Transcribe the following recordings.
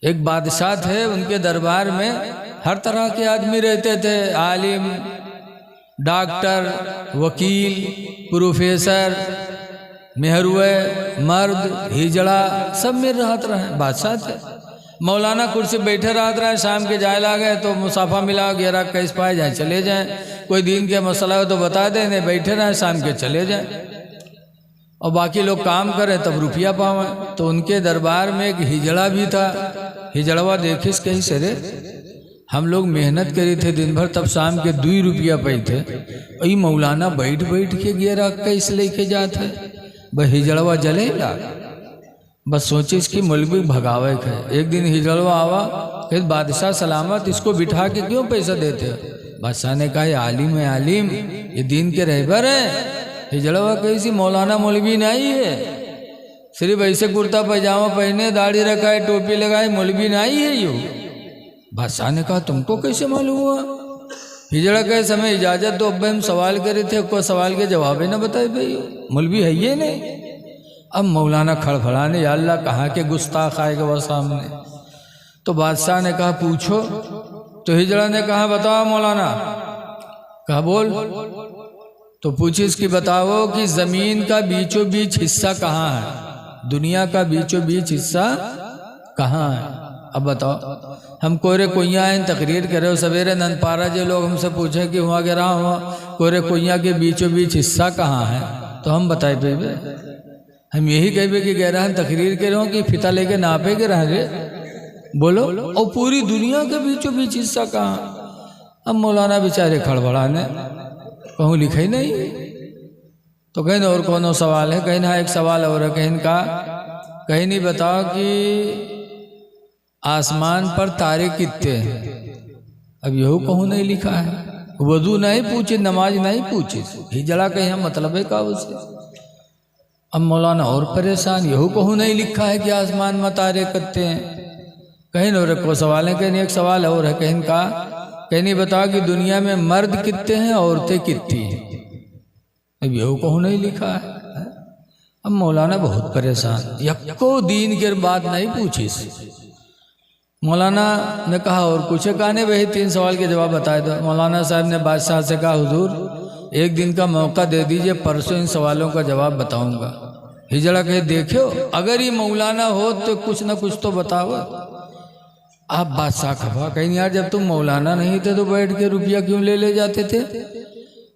एक बादशाह थे, उनके दरबार में हर तरह के आदमी रहते थे, आलिम, डॉक्टर, वकील, प्रोफेसर, मेहरुए, मर्द, हिजड़ा, सब मिल रहत रहे। बादशाह थे। मौलाना कुर्सी बैठे रहत रहे, शाम के जाए ला गए तो मुसाफा मिला, 11 कैसे पाए जाए चले जाए, कोई दिन के मसला हो तो बता दें, नहीं बैठे रहे शाम के चले जाए, और बाकी लोग काम करें तब रुपया पावें। तो उनके दरबार में एक हिजड़ा भी था। हिजड़वा देखिस कहीं से रे, हम लोग मेहनत करी थे दिन भर, तब शाम के 2 रुपया पाई थे, वही मौलाना बैठ बैठ के 11 कैसे लेके जाते, बस हिजड़वा जलेगा। बस सोचिस कि मौलवी भगावे है। एक दिन हिजड़वा आवा, फिर बादशाह सलामत, इसको बिठा के क्यों पैसा देते हो? बादशाह ने कहा, ये आलिम है, आलिम, ये दीन के रहबर है। हिजड़वा कैसी, मौलाना मौलवी नहीं है, सिर्फ ऐसे कुर्ता पैजामा पहने, दाढ़ी रखाए, टोपी लगाए, मौलवी नहीं है यू। बादशाह ने कहा, तुमको कैसे मालूम हुआ? हिजड़ा कहे, समय इजाजत दो, अब हम सवाल करे थे, कोई सवाल के जवाब ही ना बताए भाई, मौलवी है ये नहीं। अब मौलाना खड़खड़ाने, या अल्लाह कहाँ के गुस्ताख आएगा वह सामने। तो बादशाह ने कहा, पूछो। तो हिजड़ा ने कहा, बताओ मौलाना। कहा, बोल। तो पूछी इसकी, बताओ कि जमीन का बीचों बीच हिस्सा कहाँ है, दुनिया का बीचों बीच हिस्सा कहाँ है? अब बताओ। हम कोरे कोइया हैं, तकरीर कर रहे हो सवेरे नंदपारा जो लोग हमसे पूछे कि हुआ गिरा हुआ कोरे कोइया के बीचों बीच हिस्सा कहाँ है, तो हम बताए पे हम यही कहे कि कह रहे हैं तकरीर कर रहे हो कि फिता लेके नापे के रह रे, बोलो। और पूरी दुनिया के बीचों बीच हिस्सा कहाँ? अब मौलाना बेचारे खड़बड़ाने, कहूँ लिखा ही नहीं। तो कहीं और कौन सवाल है? कहीं ना एक सवाल और है, कहीं का कहीं नहीं बताओ कि आसमान पर तारे कितने हैं? अब यही कहूँ नहीं लिखा है। वजू नहीं पूछे, नमाज नहीं पूछे, हिजड़ा कहीं मतलब है का उसे। अब मौलाना और परेशान, यही कहूँ नहीं लिखा है कि आसमान में तारे कितने हैं। कहीं और को सवाल है, कहीं एक सवाल और है, कहीं का कहीं नहीं बताओ कि दुनिया में मर्द कितने हैं, औरतें कितनी हैं? अब यही कहूँ नहीं लिखा है। अब मौलाना बहुत परेशान, यक्को दीन के बात नहीं पूछी। मौलाना ने कहा, और कुछ कहा नहीं, वही 3 सवाल के जवाब बताए दो। मौलाना साहब ने बादशाह से कहा, हुजूर एक दिन का मौका दे दीजिए, परसों इन सवालों का जवाब बताऊंगा। हिजड़ा कहे, देखो अगर ये मौलाना हो तो कुछ ना कुछ तो बताओ। आप बादशाह खफा, कहीं यार जब तुम मौलाना नहीं थे तो बैठ के रुपया क्यों ले जाते थे?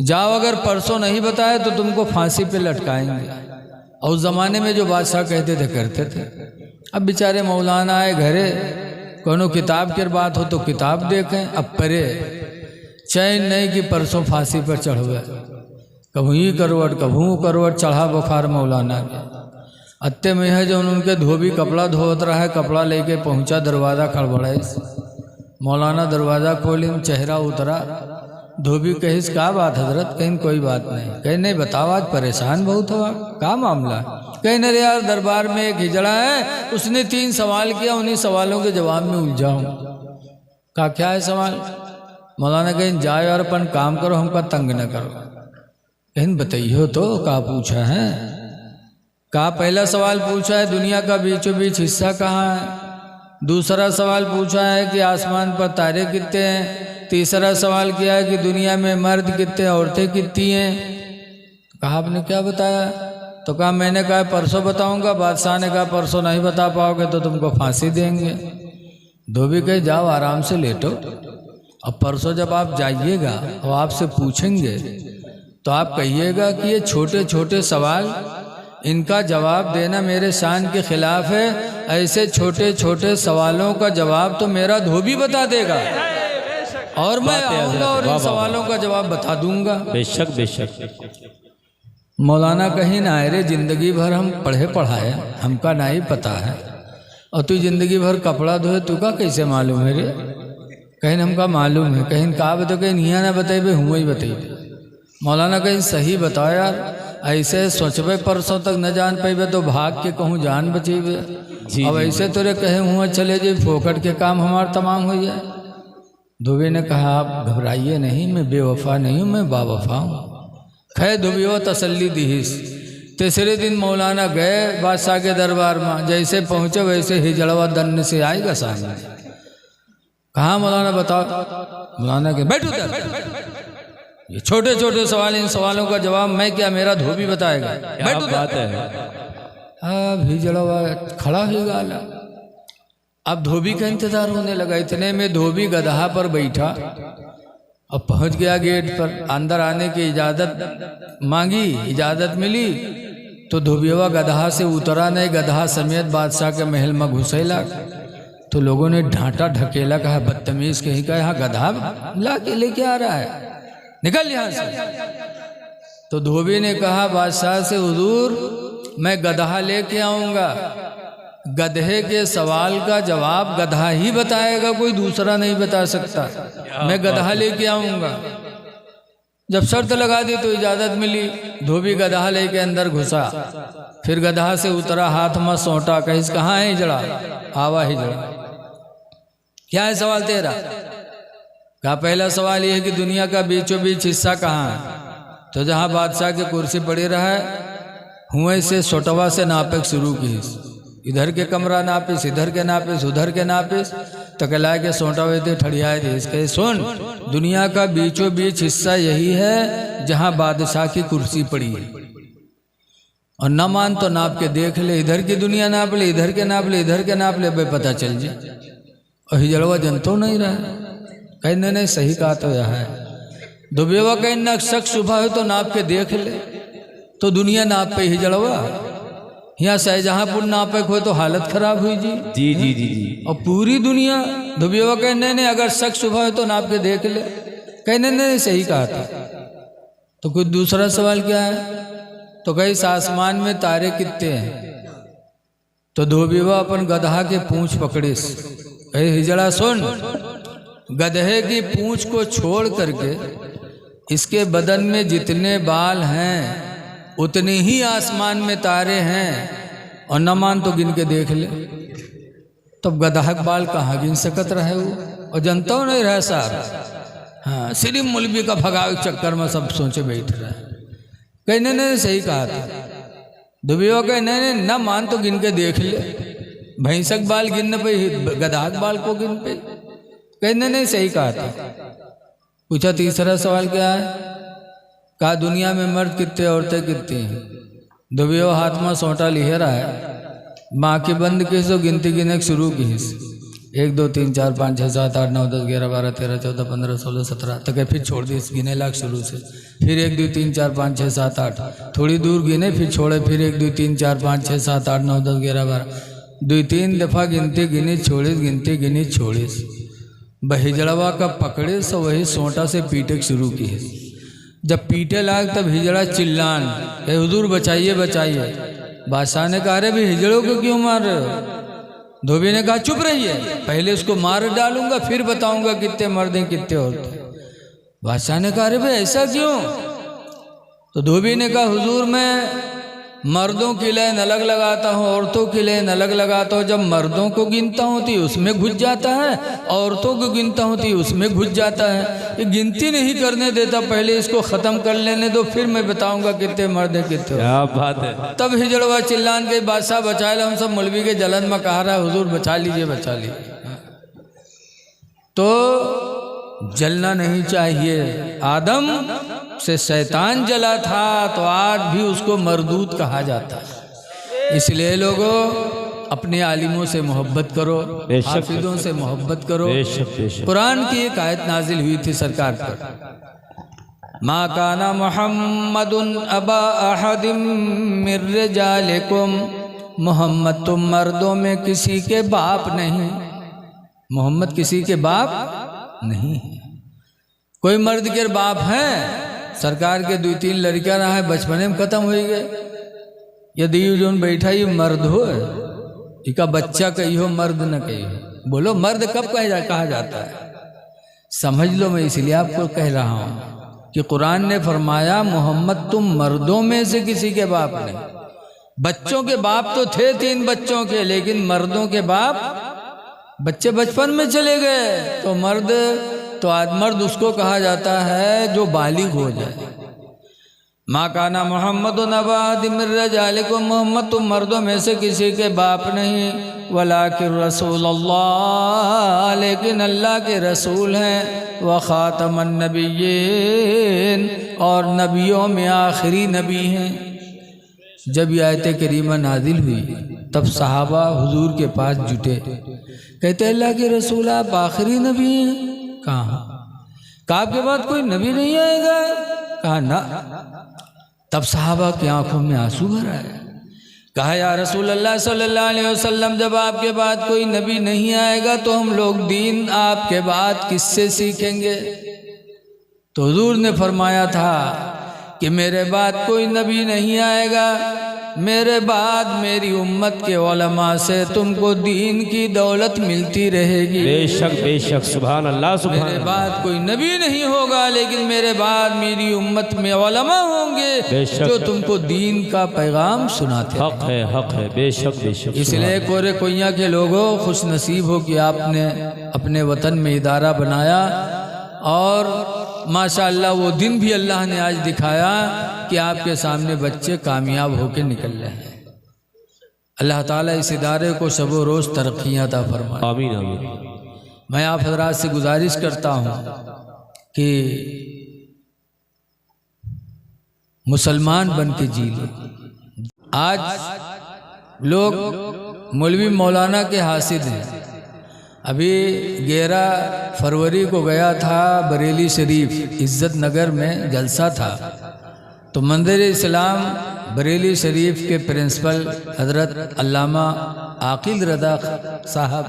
जाओ, अगर परसों नहीं बताया तो तुमको फांसी पे लटकाएंगे। और उस जमाने में जो बादशाह कहते थे करते थे। अब बेचारे मौलाना आए घरे, कोनो किताब की बात हो तो किताब देखें, अब परे चैन नहीं कि परसों फांसी पर चढ़ गए। कभू ही करवट कभू करवट चढ़ा बुखार मौलाना के। अत्ते में है जो उनके धोबी कपड़ा धोत रहा है, कपड़ा लेके पहुंचा, दरवाज़ा खड़बड़ाई। मौलाना दरवाज़ा खोली, चेहरा उतरा। धोबी कहिस, क्या बात हजरत? कहीं कोई बात नहीं। कहीं नहीं, बताओ आज परेशान बहुत हुआ, क्या मामला? कहीं नहीं यार, दरबार में एक हिजड़ा है, उसने 3 सवाल किया, उन्हीं सवालों के जवाब में उलझा हूँ। कहा, क्या है सवाल? मौलाना कहीं जाए और अपन काम करो, हमका तंग न करो। कहीं बताइए तो क्या पूछा है? कहा, पहला सवाल पूछा है दुनिया का बीचों बीच हिस्सा कहाँ है। दूसरा सवाल पूछा है कि आसमान पर तारे कितने हैं। तीसरा सवाल किया है कि दुनिया में मर्द कितने, औरतें कितनी हैं। कहा, आपने क्या बताया? तो कहा, मैंने कहा परसों बताऊंगा। बादशाह ने कहा, परसों नहीं बता पाओगे तो तुमको फांसी देंगे। धोबी कहे, जाओ आराम से लेटो। अब परसों जब आप जाइएगा और आपसे पूछेंगे तो आप कहिएगा कि ये छोटे छोटे सवाल, इनका जवाब देना मेरे शान के खिलाफ है। ऐसे छोटे छोटे सवालों का जवाब तो मेरा धोबी बता देगा, और मैं आऊँगा और इन सवालों का जवाब बता दूंगा। बेशक बेशक। मौलाना कहीं ना आए रे, जिंदगी भर हम पढ़े पढ़ाए, हमका नहीं पता है। और तू जिंदगी भर कपड़ा धोए, तू का कैसे मालूम है रे? कहीं हमका मालूम है, कहीं का बता, कहीं निया ना बताइए, हुआ ही बताइए। मौलाना कहीं सही बताओ यार, ऐसे सोचबे परसों तक न जान पाइबे तो भाग के कहूँ जान बचेबे। अब ऐसे तोरे कहे हुआ चले जाए, फोकट के काम हमारा तमाम हो जाए। धोबी ने कहा, आप घबराइए नहीं, मैं बेवफा नहीं हूँ, मैं बावफा हूँ। खै धोबियो तसल्ली दीहिस, तीसरे दिन मौलाना गए बादशाह के दरबार में। जैसे पहुँचे वैसे हिजड़वा दन्न से आएगा सामने। कहाँ मौलाना बताओ? मौलाना के बैठो ये छोटे छोटे सवाल, इन सवालों का जवाब मैं क्या, मेरा धोबी बताएगा। क्या बात है। अब हिजड़वा खड़ा ही गाला। अब धोबी का इंतजार होने लगा। इतने में धोबी गदहा पर बैठा, अब पहुंच गया गेट पर। अंदर आने की इजाजत मांगी, इजाजत मिली तो धोबिया गदहा से उतरा नहीं, गदहा समेत बादशाह के महल में घुसेला। तो लोगों ने ढांटा ढकेला, कहा बदतमीज कहीं का, यहाँ गदहा ला के लेके आ रहा है, निकल यहाँ से। तो धोबी ने कहा बादशाह से, हुजूर मैं गदहा लेके आऊंगा। गधे के सवाल का जवाब गधा ही बताएगा, कोई दूसरा नहीं बता सकता। मैं गधा लेके आऊंगा। जब शर्त लगा दी तो इजाजत मिली। धोबी गधा लेके अंदर घुसा, फिर गधा से उतरा, हाथ में सोटा। कहीं कहाँ है हिजड़ा? आवा हिजड़ा। क्या है सवाल तेरा? कहा पहला सवाल यह है कि दुनिया का बीचों बीच हिस्सा कहाँ है? तो जहाँ बादशाह की कुर्सी पड़ी रहा हुए से सोटवा से नापक शुरू की। इधर के कमरा नापिस, इधर के नापिस, उधर के नापिस, तो कहला के सोटावे थे ठड़ियाए थे। इसके सुन, दुनिया का बीचों बीच हिस्सा यही है जहाँ बादशाह की कुर्सी पड़ी है। और न मान तो नाप के देख ले, इधर की दुनिया नाप ले, इधर के नाप ले, इधर के नाप ले, भाई पता चल जाए। और हिजड़वा जनतो नहीं रहा। कहने नहीं सही कहा तो यह है। दुबेवा कहना शक सुबह है तो नाप के देख ले। तो दुनिया नाप पे हिजड़वा, यहाँ शाहजहांपुर नापक हो तो हालत खराब हुई जी। जी जी जी जी। और पूरी दुनिया। धुबिया कहने ने अगर शक सुबह है तो नाप के देख ले। कहने ने सही कहा था। तो कुछ दूसरा सवाल क्या है? तो कहीं आसमान में तारे कितने हैं? तो धोबीवा अपन गधा के पूंछ पकड़े। कहे हिजड़ा सुन, गधे की पूंछ को छोड़ करके इसके बदन में जितने बाल हैं उतने ही आसमान में तारे हैं। और न मान तो गिन के देख ले। तब गधा बाल कहाँ गिन सकत रहे वो? और जनता नहीं रहे साहब। हाँ, सिर्फ मौलवी का भगाव चक्कर में सब सोचे बैठ रहे। कहने ने सही कहा था। दुबिया कहने ने न मान तो गिन के देख ले। भैंसक बाल गिनने पे, गधा बाल को गिन पे। कहने ने सही कहा था। पूछा तीसरा सवाल क्या है? कहा दुनिया में मर्द कितने, औरतें कितनी हैं? दुबिया हाथ में सोटा लिहे रहा है। माँ की बंद की तो गिनती गिने शुरू की। 1 2 3 4 5 6 7 8 9 10 11 12 13 14 15 16 17 तक। फिर छोड़ दी, गिने लाख शुरू से। फिर 1 2 3 4 5 6 7 8 थोड़ी दूर गिने, फिर छोड़े। फिर 1 2 3 4 5 6 7 8 9 10 11 12 2-3 दफा गिनती गिनी छोड़े, गिनती गिनी छोड़े। हिजड़वा का पकड़े सो वही सोटा से पीटे शुरू की है। जब पीटे लाग तब हिजड़ा चिल्लान, हुजूर बचाइए बचाइए। बादशाह ने कहा अरे भी हिजड़ों को क्यों मार रहे हो? धोबी ने कहा चुप रहिए, पहले उसको मार डालूंगा फिर बताऊंगा कितने मर्द हैं कितने औरतें। बादशाह ने कहा अरे भाई ऐसा क्यों? तो धोबी ने कहा हुजूर मैं मर्दों की लाइन अलग लगाता हूँ, औरतों की लाइन अलग लगाता हूँ। जब मर्दों को गिनता हूँ तो उसमें घुस जाता है, औरतों को गिनता हूँ तो उसमें घुस जाता है। ये गिनती नहीं करने देता, पहले इसको ख़त्म कर लेने दो फिर मैं बताऊँगा कितने मर्द हैं कितने। क्या बात है। तब हिजड़वा चिल्लान के बादशाह बचा ले। हम सब मौलवी के जलन में कहा रहा है हुजूर बचा लीजिए बचा लीजिए। तो जलना नहीं चाहिए। आदम से शैतान जला था तो आज भी उसको मरदूद कहा जाता है। इसलिए लोगों अपने आलिमों से मोहब्बत करो, हाफिजों से मोहब्बत करो। कुरान की एक आयत नाजिल हुई थी सरकार पर, मा काना मुहम्मदुन अबा अहदिम मिर रिजालिकुम, मोहम्मद तुम मर्दों में किसी के बाप नहीं। मोहम्मद किसी के बाप नहीं है। कोई मर्द के बाप हैं? सरकार के 2-3 लड़कियां रहा है बचपने में खत्म हो गए। यदि जो बैठा ये मर्द हो, इका बच्चा कही हो मर्द न कही हो। बोलो मर्द कब कहा जाता है? समझ लो, मैं इसलिए आपको कह रहा हूं कि कुरान ने फरमाया मोहम्मद तुम मर्दों में से किसी के बाप नहीं। बच्चों के बाप तो थे 3 बच्चों के, लेकिन मर्दों के बाप बच्चे बचपन में चले गए। तो मर्द उसको कहा जाता है जो बालिग हो जाए। माँ काना मोहम्मद नबादिमिर्रजालिकुम, मोहम्मद तुम मर्दों में से किसी के बाप नहीं, वलाकिन रसूल अल्लाह, लेकिन अल्लाह के रसूल हैं, व ख़ातमन नबिय्यीन, और नबियों में आखिरी नबी हैं। जब ये आयत करीमा नाजिल हुई तब सहाबा हुजूर के पास जुटे, कहते अल्लाह के रसूल आप आखिरी नबी हैं? कहाँ, आपके बाद कोई नबी नहीं आएगा? कहा ना। तब सहाबा की आंखों में आंसू भर आए। कहा या रसूल अल्लाह सल्लल्लाहु अलैहि वसल्लम, जब आपके बाद कोई नबी नहीं आएगा तो हम लोग दीन आपके बाद किससे सीखेंगे? तो हुजूर ने फरमाया था कि मेरे बाद कोई नबी नहीं आएगा, मेरे बाद मेरी उम्मत के उलमा से तुमको दीन की दौलत मिलती रहेगी। बेशक बेशक, सुभान अल्लाह, सुभान मेरे बाद कोई नबी नहीं होगा, लेकिन मेरे बाद मेरी उम्मत में उलमा होंगे जो तुमको दीन का पैगाम सुनाते। हक है, बेशक बेशक। इसलिए कोरे कोइया के लोगों, खुश नसीब हो कि आपने अपने वतन में इदारा बनाया, और माशाअल्लाह वो दिन भी अल्लाह ने आज दिखाया कि आपके सामने बच्चे कामयाब होकर निकल रहे हैं। अल्लाह ताला इस इदारे को शब रोज़ तरक्कियाँ अता फरमाए। आमीन आमीन। मैं आप हज़रात से गुजारिश करता हूँ कि मुसलमान बन के जी लो। आज लोग मौलवी मौलाना के हासिद हैं। अभी 11 फरवरी को गया था बरेली शरीफ, इज़्ज़त नगर में जलसा था, तो मंदिर इस्लाम बरेली शरीफ के प्रिंसिपल हज़रत अल्लामा आकिल रदा साहब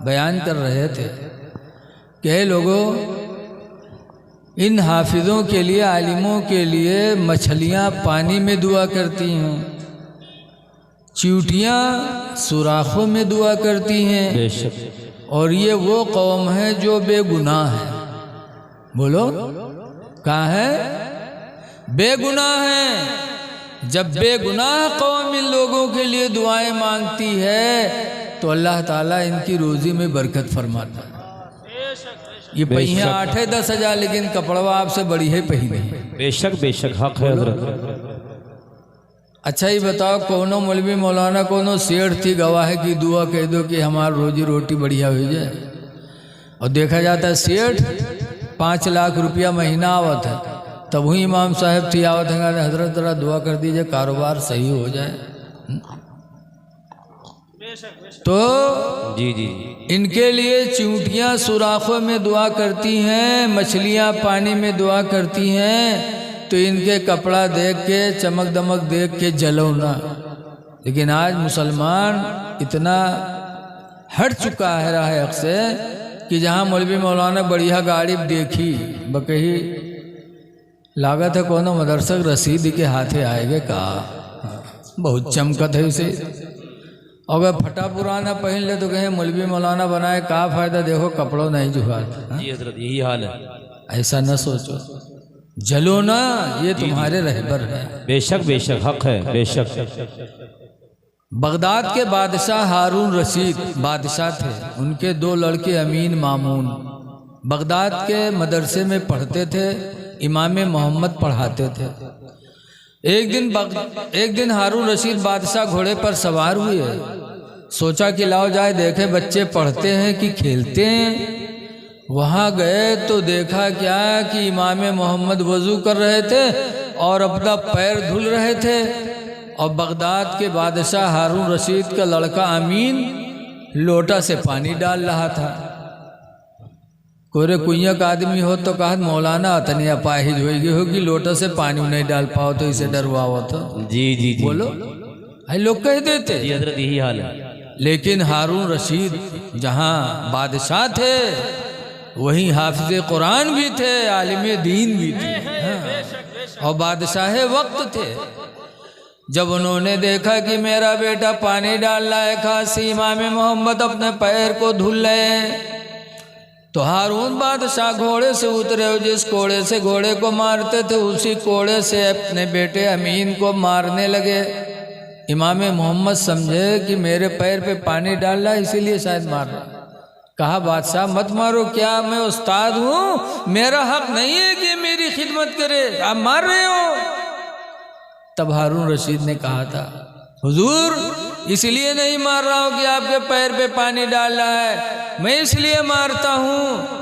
बयान कर रहे थे कि हे लोगों, इन हाफिज़ों के लिए, आलिमों के लिए मछलियाँ पानी में दुआ करती हैं, चींटियाँ सुराखों में दुआ करती हैं, और ये वो कौम है जो बेगुनाह है। बोलो कहाँ है? बेगुनाह है। जब बेगुनाह कौम इन लोगों के लिए दुआएं मांगती है तो अल्लाह ताला इनकी रोजी में बरकत फरमाता है। ये पहिया 8-10 हज़ार, लेकिन कपड़वा आपसे बड़ी है पहिने। बेशक बेशक, हक है हज़रत। अच्छा ही बताओ, कोनो मौलवी मौलाना कोनो सेठ थी गवाह की दुआ कह दो कि हमारी रोजी रोटी बढ़िया हो जाए, और देखा जाता है सेठ 5 लाख रुपया महीना आवत है, तब वही इमाम साहब थी आवत है, हजरत जरा दुआ कर दीजिए कारोबार सही हो जाए। तो जी जी, इनके लिए चींटियाँ सुराखों में दुआ करती हैं, मछलियाँ पानी में दुआ करती हैं, तो इनके कपड़ा देख के, चमक दमक देख के जलो ना। लेकिन आज मुसलमान इतना हट चुका है राह हक से कि जहाँ मौलवी मौलाना बढ़िया गाड़ी देखी बकही लागत है कोनो मदरसक रसीद के हाथे आएगे का, बहुत चमकत है इसे। अगर फटा पुराना पहन ले तो कहें मौलवी मौलाना बनाए, का फायदा, देखो कपड़ों नहीं जुगाता। जी हज़रत, यही हाल है। ऐसा न सोचो, जलो ना, ये तुम्हारे रहबर है। बेशक बेशक, हक है, बेशक। बगदाद के बादशाह हारून रशीद बादशाह थे, उनके 2 लड़के अमीन मामून बगदाद के मदरसे में पढ़ते थे, इमाम मोहम्मद पढ़ाते थे। एक दिन हारून रशीद बादशाह घोड़े पर सवार हुए, सोचा कि लाओ जाए देखे बच्चे पढ़ते हैं कि खेलते हैं। वहाँ गए तो देखा क्या कि इमाम मोहम्मद वज़ू कर रहे थे और अपना पैर धुल रहे थे, और बगदाद के बादशाह हारून रशीद का लड़का अमीन लोटा से पानी डाल रहा था। कोरे कुइया का आदमी हो तो कहा मौलाना अतनी अपाहिज होगी, लोटा से पानी नहीं डाल पाओ तो इसे डरवाओ तो। जी जी जी, बोलो भाई, लोग कह देते जी हज़रत, यही हाल है। लेकिन हारून रशीद जहाँ बादशाह थे वहीं हाफिज कुरान भी थे, आलिम दीन भी थे, और बादशाह वक्त थे। जब उन्होंने देखा कि मेरा बेटा पानी डाल रहा है, खासी इमाम मोहम्मद अपने पैर को धुल रहे, तो हारून बादशाह घोड़े से उतरे, जिस कोड़े से घोड़े को मारते थे उसी कोड़े से अपने बेटे अमीन को मारने लगे। इमाम मोहम्मद समझे कि मेरे पैर पे पानी डाल रहा है इसीलिए शायद मार रहा। कहा बादशाह मत मारो, क्या मैं उस्ताद हूँ? मेरा हक नहीं है कि मेरी खिदमत करे, आप मार रहे हो। तब हारून रशीद ने कहा था, हुजूर इसलिए नहीं मार रहा हूं कि आपके पैर पे पानी डाल रहा है, मैं इसलिए मारता हूं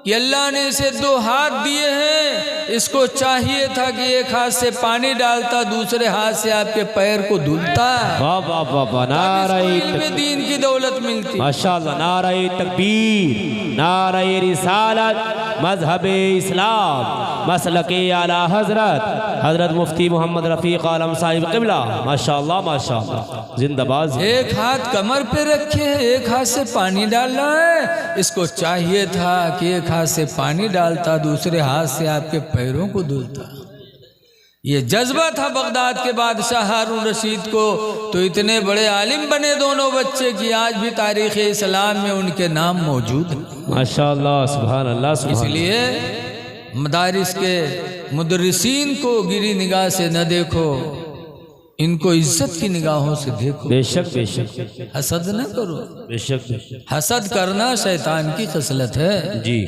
कि अल्लाह ने इसे 2 हाथ दिए हैं, इसको चाहिए था कि एक हाथ से पानी डालता, दूसरे हाथ से आपके पैर को धुलता, वाह वाह वाह वाह, नाराए इल्म दीन की दौलत मिलती। माशाअल्लाह, नाराए तकबीर, नाराए रिसालत, मजहब इस्लाम, मसलके आला हजरत मुफ्ती मोहम्मद रफ़ीक आलम साहिब क़िबला, माशाअल्लाह माशाअल्लाह, जिंदाबाद। एक हाथ कमर पे रखे, एक हाथ से पानी डाल रहा है, इसको चाहिए था कि एक हाथ से पानी डालता, दूसरे हाथ से आपके पैरों को धुलता। ये जज्बा था बगदाद के बादशाह हारून रशीद को, तो इतने बड़े आलिम बने दोनों बच्चे कि आज भी तारीख़ इस्लाम में उनके नाम मौजूद हैं। माशाअल्लाह, सुभान अल्लाह, सुभान अल्लाह। इसलिए मदारिस के मुदर्रिसीन को गिरी निगाह से न देखो, इनको इज्जत की निगाहों से देखो। बेशक बेशक, हसद न करो, बेशक बेशक, हसद करना शैतान की खसलत है। जी।